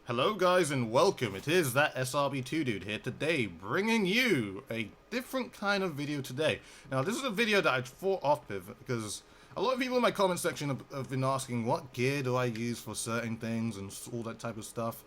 Hello guys and welcome, it is ThatSrb2DUDE here today, bringing you a different kind of video today. Now this is a video that I thought off with because a lot of people in my comment section have been asking what gear do I use for certain things and all that type of stuff.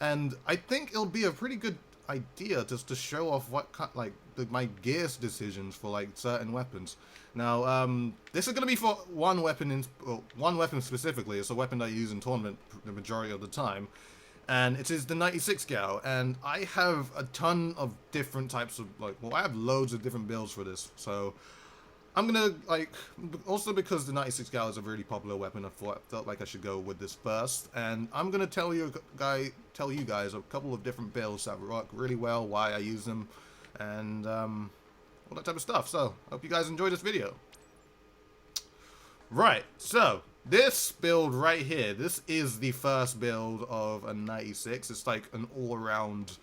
And I think it'll be a pretty good idea just to show off what my gears decisions for like certain weapons. Now this is going to be for one weapon specifically. It's a weapon that I use in tournament the majority of the time. And it is the 96.Gal, and I have a ton of different types of, I have loads of different builds for this, so I'm gonna, also because the 96.Gal is a really popular weapon, I felt like I should go with this first, and I'm gonna tell you guys a couple of different builds that work really well, why I use them, and all that type of stuff, so I hope you guys enjoy this video. Right, so this build right here, this is the first build of a 96. It's like an all-around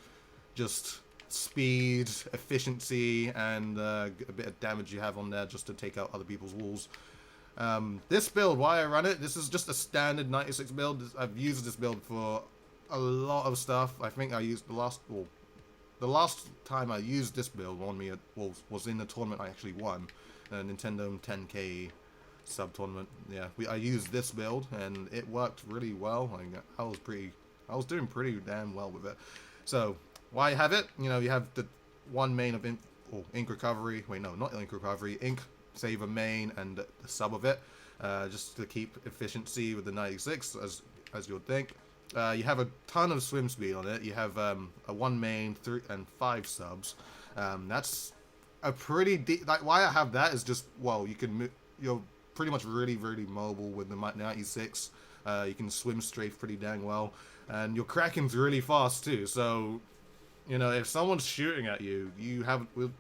just speed, efficiency, and a bit of damage you have on there just to take out other people's walls. This build, why I run it, this is just a standard 96 build. I've used this build for a lot of stuff. I think I used the last time I used this build was in the tournament I actually won, Nintendo 10K sub tournament. Yeah, I used this build and it worked really well. I was doing pretty damn well with it. So why have it? You know, you have the one main of ink recovery. Wait, no, not ink recovery. Ink saver main and the sub of it, just to keep efficiency with the 96, as you would think. You have a ton of swim speed on it. You have a one main, 3 and 5 subs. That's a pretty deep. Why I have that is just, well, you're pretty much really mobile with the 96. You can swim strafe pretty dang well, and your Kraken's really fast too. So, you know, if someone's shooting at you, you would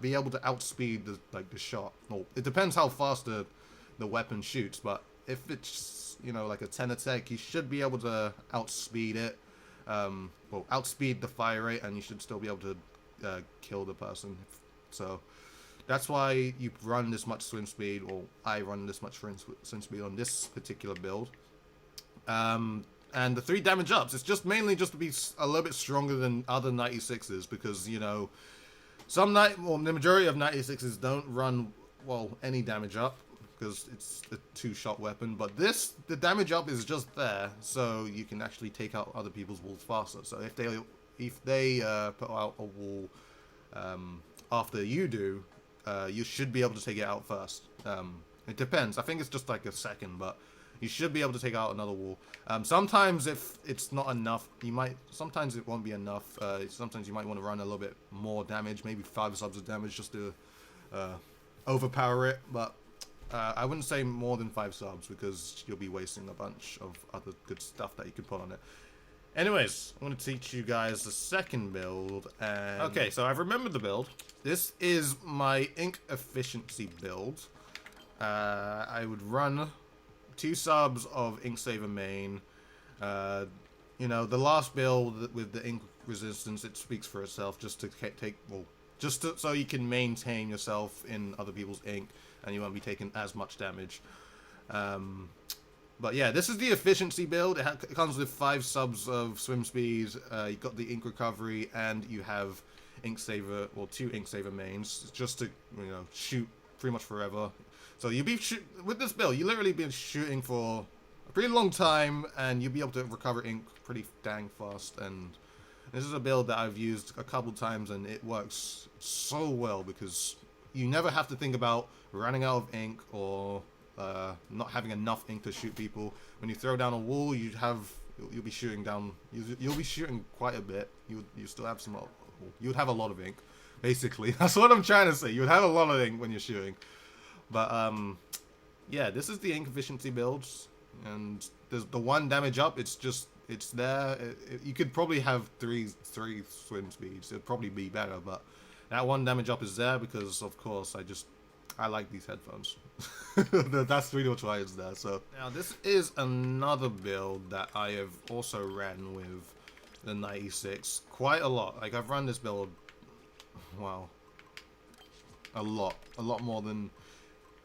be able to outspeed the shot. Well, it depends how fast the weapon shoots, but if it's, you know, like a 10 attack, you should be able to outspeed it. Outspeed the fire rate, and you should still be able to kill the person. So that's why you run this much swim speed, or I run this much swim speed on this particular build. And the 3 damage ups, it's just mainly just to be a little bit stronger than other 96s, because, you know, the majority of 96s don't run, any damage up, because it's a 2-shot weapon. But the damage up is just there, so you can actually take out other people's walls faster. So if they put out a wall after you do, you should be able to take it out first. It depends. I think it's just like a second, but you should be able to take out another wall. Sometimes if it's not enough, sometimes it won't be enough. Sometimes you might want to run a little bit more damage, maybe 5 subs of damage just to overpower it. But I wouldn't say more than 5 subs, because you'll be wasting a bunch of other good stuff that you could put on it. Anyways, I'm going to teach you guys the second build. Okay, so I've remembered the build. This is my ink efficiency build. I would run 2 subs of ink saver main. You know, the last build with the ink resistance, it speaks for itself, just to so you can maintain yourself in other people's ink and you won't be taking as much damage. But yeah, this is the efficiency build. It comes with 5 subs of swim speed. You've got the ink recovery, and you have ink saver, 2 ink saver mains, just to, you know, shoot pretty much forever. So you'll be with this build, you literally been shooting for a pretty long time, and you'll be able to recover ink pretty dang fast. And this is a build that I've used a couple times, and it works so well because you never have to think about running out of ink or not having enough ink to shoot people. When you throw down a wall, you'll be shooting down. You'll be shooting quite a bit. You still have some. You'd have a lot of ink, basically. That's what I'm trying to say. You'd have a lot of ink when you're shooting. But yeah, this is the ink efficiency builds, and there's the 1 damage up. It's there. You could probably have three swim speeds. It'd probably be better, but that 1 damage up is there because, of course, I like these headphones. That's really why it's there. So now this is another build that I have also ran with the 96 quite a lot. Like, I've run this build, wow, a lot more than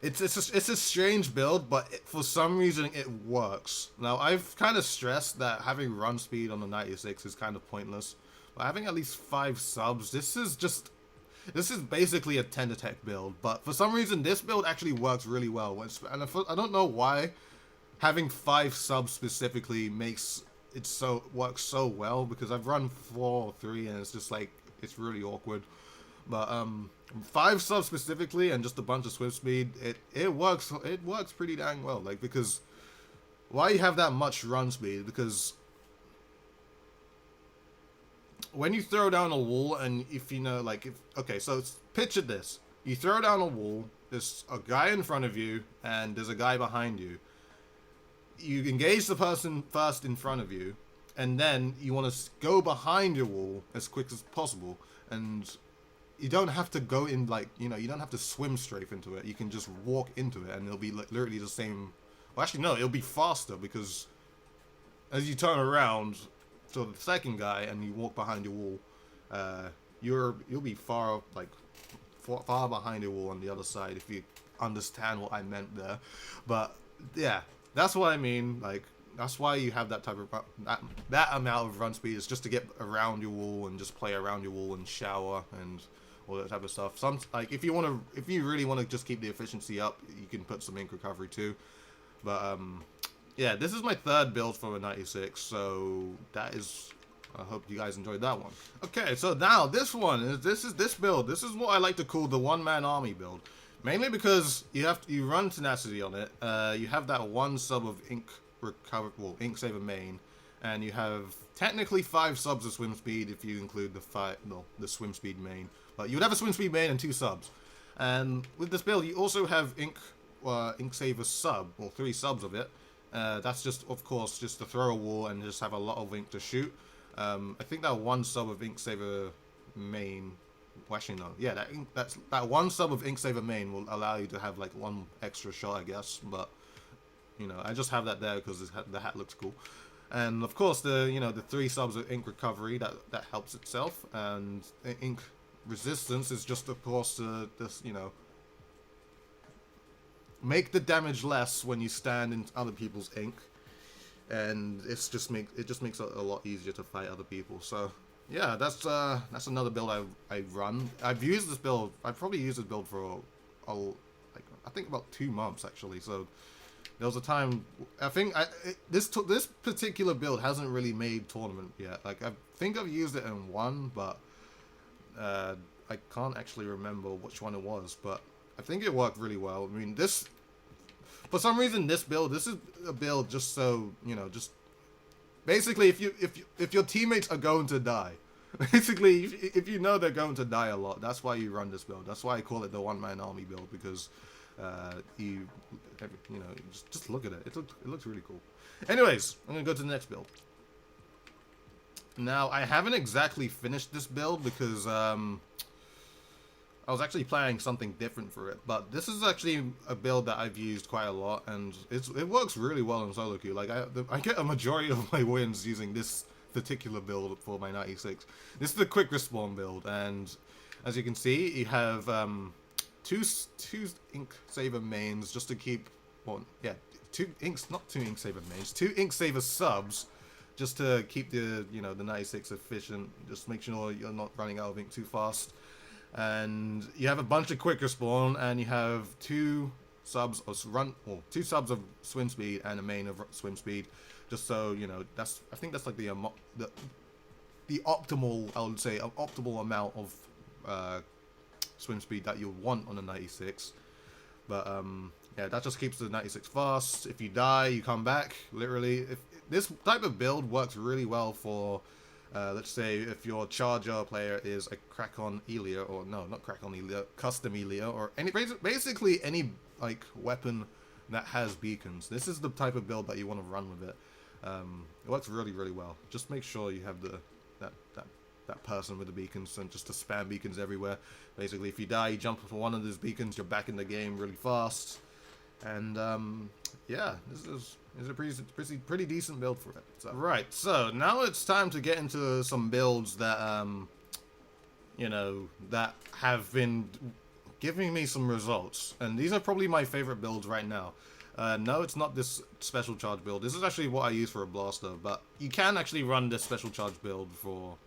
it's a strange build, but for some reason it works. Now I've kind of stressed that having run speed on the 96 is kind of pointless, but having at least 5 subs, this is basically a 10 attack build. But for some reason this build actually works really well. And I don't know why having 5 subs specifically makes it works so well, because I've run 4 or 3 and it's just like it's really awkward. But 5 subs specifically and just a bunch of swim speed, it works pretty dang well. Like, because why you have that much run speed? Because when you throw down a wall, and if you know, like, okay, so picture this: you throw down a wall, there's a guy in front of you and there's a guy behind you. You engage the person first in front of you, and then you want to go behind your wall as quick as possible, and you don't have to go in, like, you know, you don't have to swim straight into it. You can just walk into it and it'll be like literally the same. Well, actually no, it'll be faster, because as you turn around to the second guy and you walk behind your wall, you'll be far behind your wall on the other side, if you understand what I meant there. But yeah, that's what I mean. Like, that's why you have that type of that amount of run speed, is just to get around your wall and just play around your wall and shower and all that type of stuff. Like, if you really want to just keep the efficiency up, you can put some ink recovery too. But yeah, this is my 3rd build for a 96, so that is, I hope you guys enjoyed that one. Okay, so now this build. This is what I like to call the one-man army build. Mainly because you run Tenacity on it. You have that 1 sub of ink recover, well, ink saver main, and you have technically 5 subs of swim speed if you include the swim speed main. But you would have a swim speed main and 2 subs. And with this build, you also have ink saver sub, or 3 subs of it. That's just, of course, just to throw a wall and just have a lot of ink to shoot. I think that 1 sub of ink saver main. Well, actually, no. Yeah, that 1 sub of ink saver main will allow you to have like 1 extra shot, I guess. But you know, I just have that there because the hat looks cool. And of course, the 3 subs of ink recovery, that helps itself. And ink resistance is just, of course, make the damage less when you stand in other people's ink, and it just makes it a lot easier to fight other people. So yeah, that's another build I run. I've used this build. I've probably used this build for I think about 2 months actually. So there was a time, I think this particular build hasn't really made tournament yet. Like, I think I've used it in 1, but I can't actually remember which one it was. But I think it worked really well. I mean, for some reason, this is a build just so, you know, just basically if your teammates are going to die, basically if you know they're going to die a lot, that's why you run this build. That's why I call it the one-man army build, because you know, just look at it. It looks really cool. Anyways, I'm gonna go to the next build. Now, I haven't exactly finished this build because I was actually planning something different for it, but this is actually a build that I've used quite a lot, and it works really well in solo queue. Like, I get a majority of my wins using this particular build for my 96. This is the quick respawn build, and as you can see, you have two ink saver mains just to keep, well, yeah, two ink saver subs just to keep the, you know, the 96 efficient. Just make sure you're not running out of ink too fast. And you have a bunch of quick respawn, and you have 2 subs of swim speed and a main of swim speed, just so, you know, I think that's like the optimal, I would say, optimal amount of swim speed that you want on a 96. But yeah, that just keeps the 96 fast. If you die, you come back, literally. If this type of build works really well for, let's say, if your charger player is a Krakon Elia, or no, not Krakon Elia, custom Elia, or basically any like weapon that has beacons. This is the type of build that you want to run with it. It works really, really well. Just make sure you have that person with the beacons, and just to spam beacons everywhere. Basically, if you die, you jump for one of those beacons, you're back in the game really fast. And yeah, this is a pretty decent build for it. So, right, so now it's time to get into some builds that you know, that have been giving me some results. And these are probably my favorite builds right now. No, it's not this special charge build. This is actually what I use for a blaster, but you can actually run this special charge build for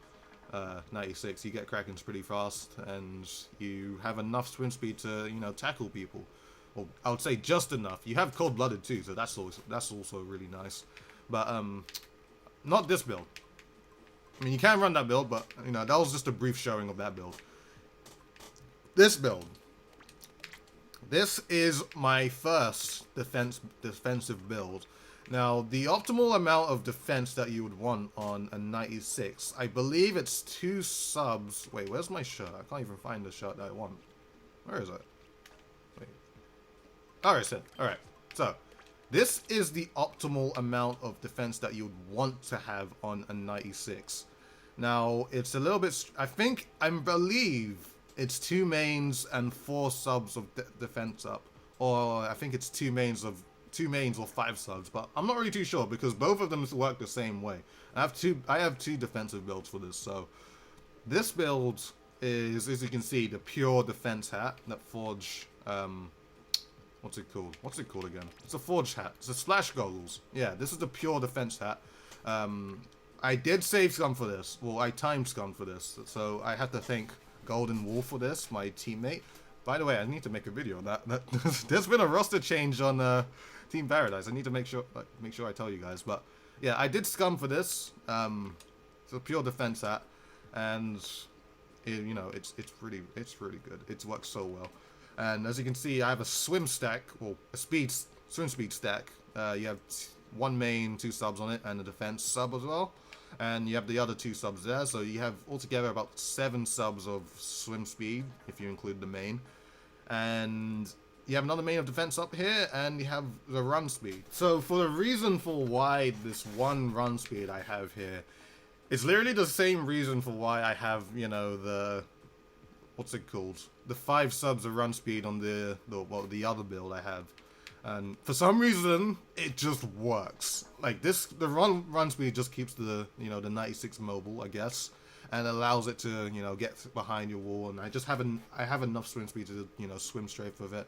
96. You get Krakens pretty fast, and you have enough swim speed to, you know, tackle people. Well, I would say just enough. You have cold-blooded too, so that's also really nice. But not this build. I mean, you can run that build, but you know, that was just a brief showing of that build. This build. This is my first defensive build. Now, the optimal amount of defense that you would want on a 96, I believe it's 2 subs. Wait, where's my shirt? I can't even find the shirt that I want. Where is it? Wait. Alright, so, alright. So, this is the optimal amount of defense that you'd want to have on a 96. Now, it's a little bit... I believe it's 2 mains and 4 subs of defense up. Or I think it's 2 mains or 5 subs, but I'm not really too sure because both of them work the same way. I have two defensive builds for this. So this build is, as you can see, the pure defense hat that Forge what's it called? What's it called again? It's a Forge hat. It's a splash goggles. Yeah, this is the pure defense hat. I did save scum for this. Well, I timed scum for this, so I had to thank Golden Wolf for this, my teammate. By the way, I need to make a video on that. There's been a roster change on Team Paradise. I need to make sure I tell you guys. But yeah, I did scum for this. It's a pure defense hat, and you know, it's really good. It works so well. And as you can see, I have a swim stack, well, a swim speed stack. You have 1 main, 2 subs on it, and a defense sub as well. And you have the other 2 subs there, so you have altogether about 7 subs of swim speed, if you include the main. And you have another main of defense up here, and you have the run speed. So for the reason for why this 1 run speed I have here, it's literally the same reason for why I have, you know, the... what's it called? The 5 subs of run speed on the other build I have. And for some reason, it just works. Like this, the run speed just keeps the, you know, the 96 mobile, I guess, and allows it to, you know, get behind your wall. And I have enough swim speed to, you know, swim straight with it.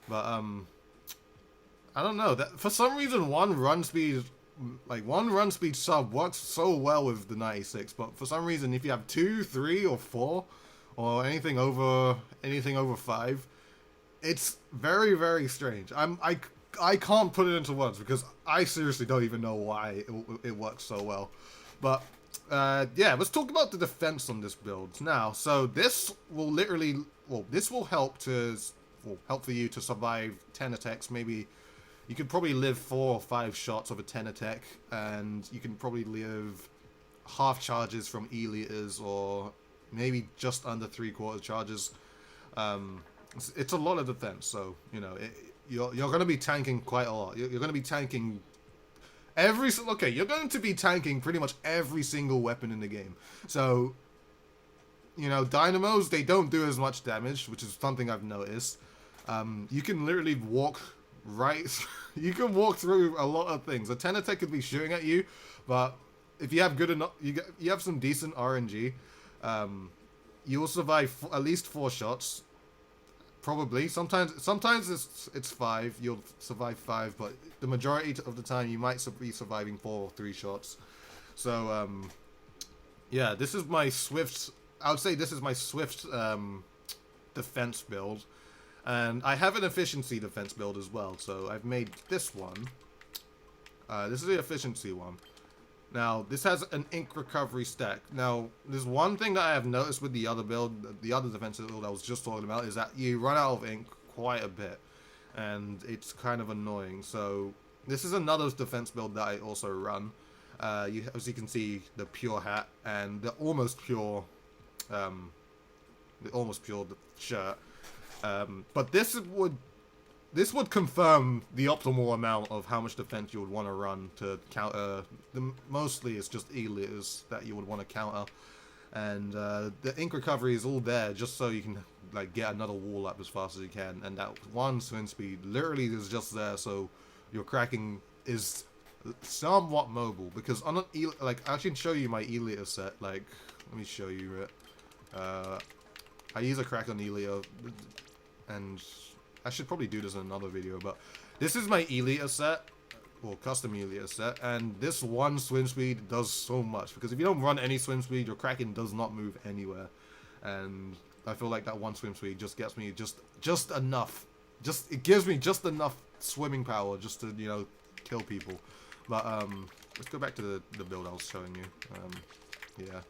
But I don't know, that for some reason one run speed sub works so well with the 96. But for some reason, if you have 2, 3, or 4, or anything over 5. It's very, very strange. I can't put it into words because I seriously don't even know why it works so well. But yeah, let's talk about the defense on this build now. So this will help for you to survive 10 attacks. Maybe you could probably live 4 or 5 shots of a 10 attack, and you can probably live half charges from E-liters, or maybe just under 3/4 charges. It's a lot of defense, so you know you're going to be tanking quite a lot. You're going to be tanking you're going to be tanking pretty much every single weapon in the game. So you know, dynamos, they don't do as much damage, which is something I've noticed. You can literally walk you can walk through a lot of things. A 10 attack could be shooting at you, but if you have good enough, you have some decent RNG, you will survive at least 4 shots. Probably. Sometimes it's 5. You'll survive 5, but the majority of the time you might be surviving 4 or 3 shots. So yeah, this is my swift. I would say this is my swift defense build, and I have an efficiency defense build as well. So I've made this one. This is the efficiency one. Now, this has an ink recovery stack. Now, there's one thing that I have noticed with the other build, the other defensive build I was just talking about, is that you run out of ink quite a bit, and it's kind of annoying. So, this is another defense build that I also run. As you can see, the pure hat and the almost pure shirt. But this would confirm the optimal amount of how much defense you would want to run to counter. Mostly it's just E-liters that you would want to counter. And the ink recovery is all there just so you can like get another wall up as fast as you can. And that 1 swim speed literally is just there so your cracking is somewhat mobile. Because on an I can show you my E-liter set. Like, let me show you it. I use a crack on E-liter. and I should probably do this in another video, but this is my Elita set, or custom Elita set, and this one swim speed does so much, because if you don't run any swim speed, your Kraken does not move anywhere, and I feel like that one swim speed just gets me just enough, it gives me just enough swimming power just to, you know, kill people. But let's go back to the build I was showing you. Yeah,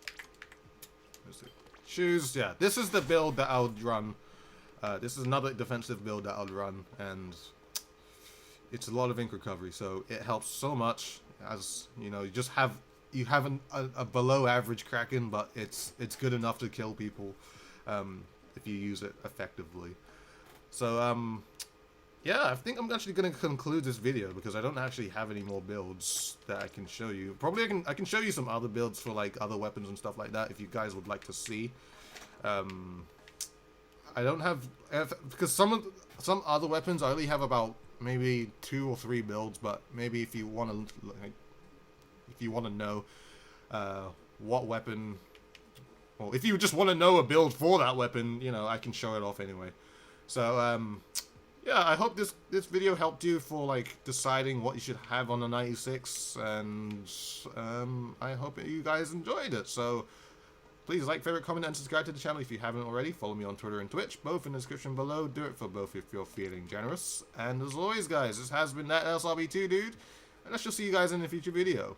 shoes. Yeah, this is the build that I would run. This is another defensive build that I would run, and it's a lot of ink recovery, so it helps so much. As you know, you have a below average Kraken, but it's good enough to kill people if you use it effectively. So yeah, I think I'm actually going to conclude this video because I don't actually have any more builds that I can show you. Probably I can show you some other builds for like other weapons and stuff like that if you guys would like to see. I don't have, because some other weapons I only have about maybe 2 or 3 builds, but maybe if you want to know what weapon, well, if you just want to know a build for that weapon, you know, I can show it off anyway. So yeah, I hope this video helped you for like deciding what you should have on the 96, and I hope you guys enjoyed it. So please like, favorite, comment, and subscribe to the channel if you haven't already. Follow me on Twitter and Twitch, both in the description below. Do it for both if you're feeling generous. And as always, guys, this has been ThatSrb2DUDE, and I shall see you guys in a future video.